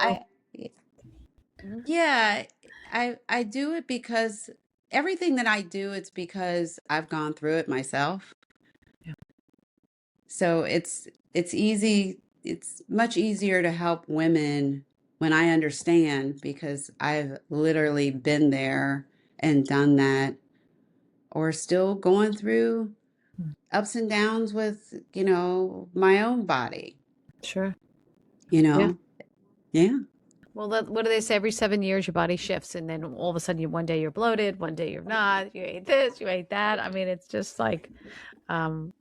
Mhm. Yeah, I do it because everything that I do, it's because I've gone through it myself. Yeah. So it's easy, it's much easier to help women when I understand because I've literally been there and done that or still going through Mm. ups and downs with, my own body, Sure. you Yeah. know? Yeah. Well, what do they say? Every 7 years, your body shifts, and then all of a sudden, one day you're bloated, one day you're not. You ate this, you ate that. I mean, it's just like,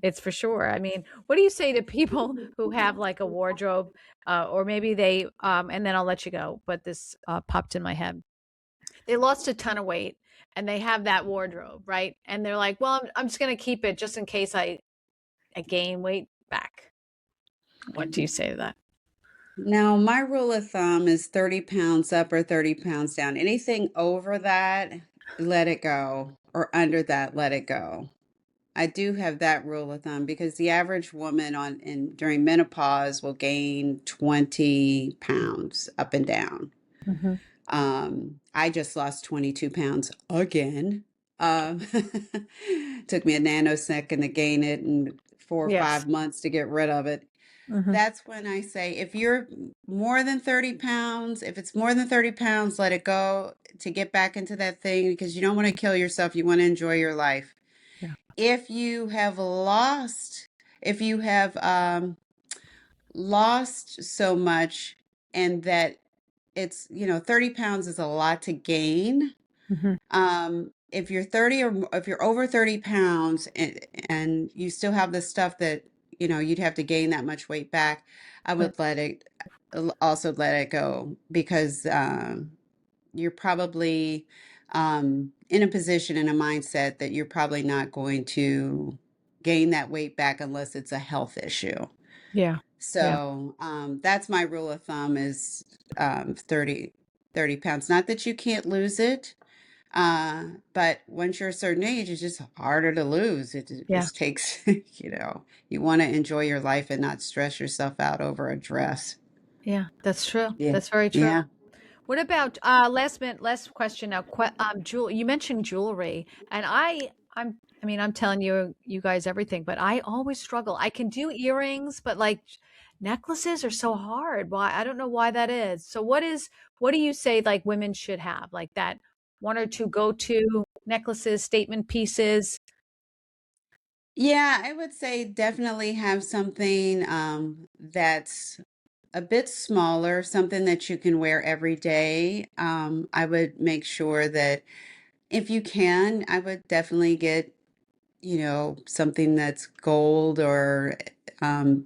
it's for sure. I mean, what do you say to people who have like a wardrobe, or maybe and then I'll let you go. But this popped in my head. They lost a ton of weight, and they have that wardrobe, right? And they're like, well, I'm just gonna keep it just in case I gain weight back. What do you say to that? Now, my rule of thumb is 30 pounds up or 30 pounds down. Anything over that, let it go, or under that, let it go. I do have that rule of thumb because the average woman during menopause will gain 20 pounds up and down. Hmm. I just lost 22 pounds again. Um, took me a nanosecond to gain it and 4 or 5 Yes. months to get rid of it. Hmm. That's when I say, if you're more than 30 pounds, if it's more than 30 pounds, let it go to get back into that thing because you don't want to kill yourself. You want to enjoy your life. Yeah. If you have if you have lost so much and that it's, 30 pounds is a lot to gain. Hmm. If you're 30 or if you're over 30 pounds and you still have the stuff that, you'd have to gain that much weight back, I Right. would also let it go because you're probably in a position, in a mindset that you're probably not going to gain that weight back unless it's a health issue. Yeah. Yeah. So that's my rule of thumb is 30 pounds. Not that you can't lose it, but once you're a certain age, it's just harder to lose. It Yeah. just takes, you want to enjoy your life and not stress yourself out over a dress. Yeah. That's true. Yeah. That's very true. Yeah. What about last question now? You mentioned jewelry, and I'm telling you guys everything, but I always struggle. I can do earrings, but like necklaces are so hard. Why? I don't know why that is. So what do you say like women should have? Like that one or two go-to necklaces, statement pieces? Yeah, I would say definitely have something that's a bit smaller, something that you can wear every day. I would make sure that if you can, I would definitely get, something that's gold or um,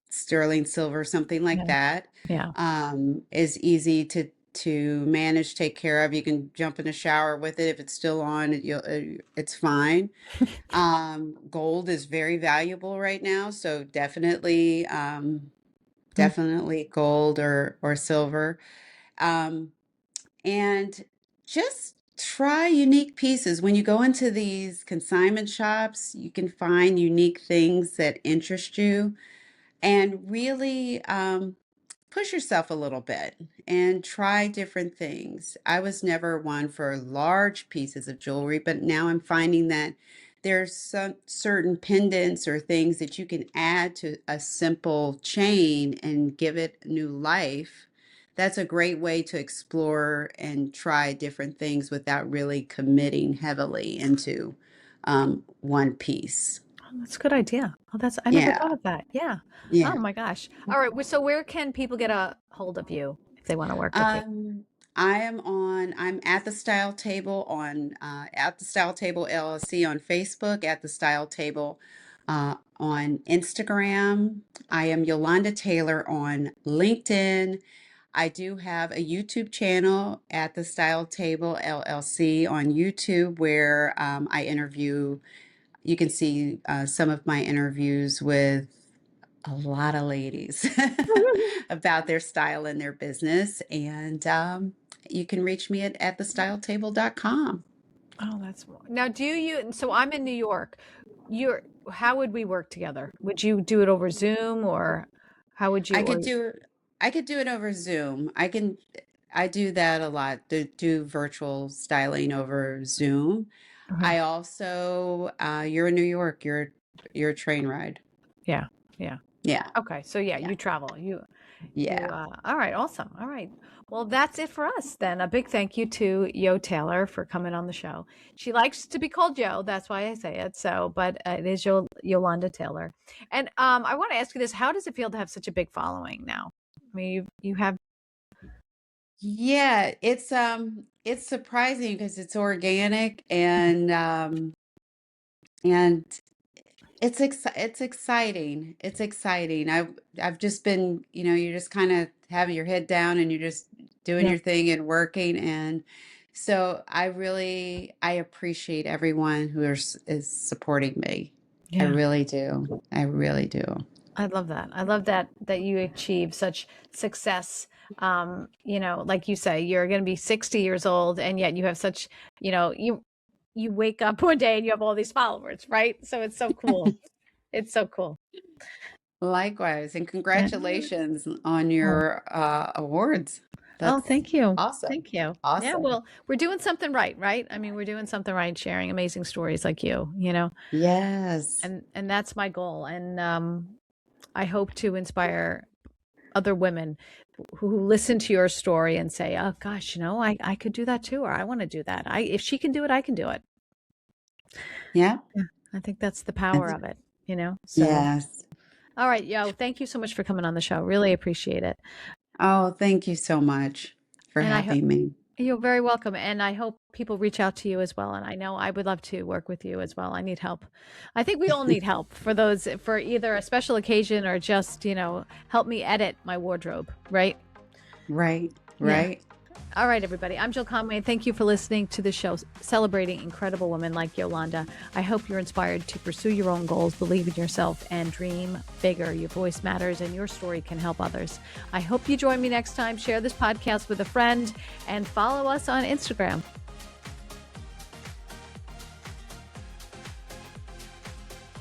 sterling silver, something like Yeah. that. Yeah. Is easy to manage, take care of. You can jump in the shower with it if it's still on. It's fine. Gold is very valuable right now, so definitely gold or silver. Um, and just try unique pieces. When you go into these consignment shops, you can find unique things that interest you and really push yourself a little bit and try different things. I was never one for large pieces of jewelry, but now I'm finding that there's some certain pendants or things that you can add to a simple chain and give it new life. That's a great way to explore and try different things without really committing heavily into one piece. Oh, that's a good idea. Oh, I never thought Yeah, of that. Yeah. Oh yeah. my gosh. All right. So where can people get a hold of you if they want to work with you? Um, I'm at the Style Table on at the Style Table LLC on Facebook, at the Style Table on Instagram. I am Yolanda Taylor on LinkedIn. I do have a YouTube channel at the Style Table LLC on YouTube where I interview. You can see some of my interviews with a lot of ladies about their style and their business. And you can reach me at thestyletable.com. Oh, now so I'm in New York. How would we work together? Would you do it over Zoom or how would you I or could do I could do it over Zoom. I do that a lot. Do virtual styling over Zoom. Okay. I also you're in New York. You're a train ride. Yeah. Yeah. Yeah. Okay. So yeah, Yeah. you travel. Yeah. All right, awesome. All right. Well, that's it for us then. A big thank you to Yo Taylor for coming on the show. She likes to be called Yo, that's why I say it. So, but it is Yolanda Taylor. And I want to ask you this: how does it feel to have such a big following now? I mean, you have, Yeah, it's surprising because it's organic and it's exciting. It's exciting. I've just been, you're just kind of having your head down and you're just doing yeah, your thing and working. And so I appreciate everyone is supporting me. I yeah. really do. I really do. I love that. I love that you achieve such success. Like you say, you're going to be 60 years old, and yet you have such, you wake up one day and you have all these followers, right? So it's so cool. It's so cool. Likewise, and Yeah. congratulations on Oh, your awards. oh, That's thank you. awesome. Thank you. Yeah, Awesome. well, we're doing something right, right? I mean, we're doing something right, sharing amazing stories like you, Yes. and that's my goal. And I hope to inspire other women who listen to your story and say, "Oh gosh, I could do that too, or I want to do that. If she can do it, I can do it." Yeah. Yeah, I think that's the power That's- of it, So, Yes. all right, yo, thank you so much for coming on the show. Really appreciate it. Oh, thank you so much for And I hope having me. you're very welcome. And I hope people reach out to you as well. And I know I would love to work with you as well. I need help. I think we all need help for either a special occasion or just, help me edit my wardrobe, right? Right, Yeah. right. All right, everybody. I'm Jill Conway. Thank you for listening to the show celebrating incredible women like Yolanda. I hope you're inspired to pursue your own goals, believe in yourself, and dream bigger. Your voice matters and your story can help others. I hope you join me next time. Share this podcast with a friend and follow us on Instagram.